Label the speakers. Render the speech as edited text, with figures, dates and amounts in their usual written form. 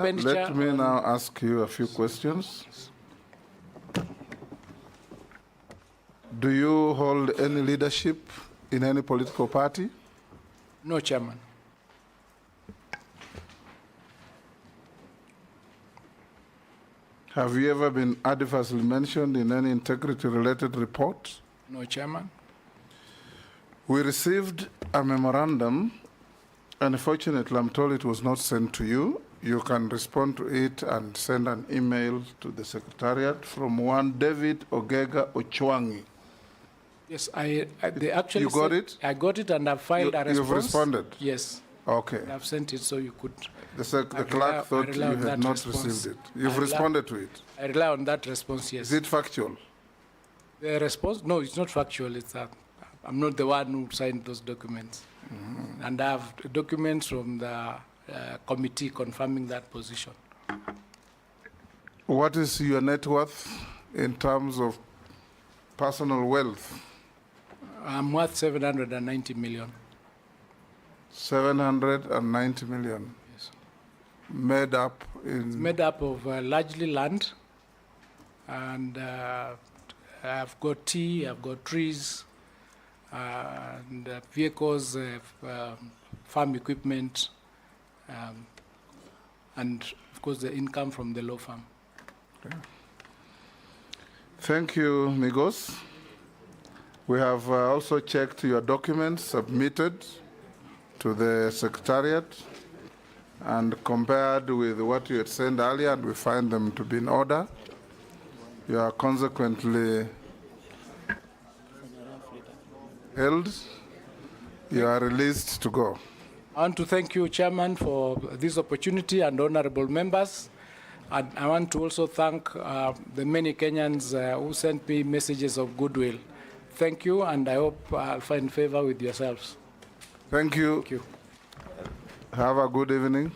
Speaker 1: Let me now ask you a few questions. Do you hold any leadership in any political party?
Speaker 2: No, Chairman.
Speaker 1: Have you ever been adversely mentioned in any integrity-related report?
Speaker 2: No, Chairman.
Speaker 1: We received a memorandum. Unfortunately, I'm told it was not sent to you. You can respond to it and send an email to the Secretariat from one David Ogega Ochwangi.
Speaker 2: Yes, they actually
Speaker 1: You got it?
Speaker 2: I got it and I filed a response.
Speaker 1: You've responded?
Speaker 2: Yes.
Speaker 1: Okay.
Speaker 2: I've sent it so you could.
Speaker 1: The clerk thought you had not received it. You've responded to it?
Speaker 2: I rely on that response, yes.
Speaker 1: Is it factual?
Speaker 2: The response? No, it's not factual. It's I'm not the one who signed those documents. Mm-hmm. And I have documents from the committee confirming that position.
Speaker 1: What is your net worth in terms of personal wealth?
Speaker 2: I'm worth 790 million.
Speaker 1: 790 million?
Speaker 2: Yes.
Speaker 1: Made up in? It's
Speaker 2: made up of largely land, and I've got tea, I've got trees, and vehicles, farm equipment, and of course the income from the law firm.
Speaker 1: Okay. Thank you, Migos. We have also checked your documents submitted to the Secretariat and compared with what you had sent earlier, and we find them to be in order. You are consequently held. You are released to go.
Speaker 2: I want to thank you, Chairman, for this opportunity and honorable members. And I want to also thank the many Kenyans who sent me messages of goodwill. Thank you, and I hope I'll find favor with yourselves.
Speaker 1: Thank you.
Speaker 2: Thank you.
Speaker 1: Have a good evening.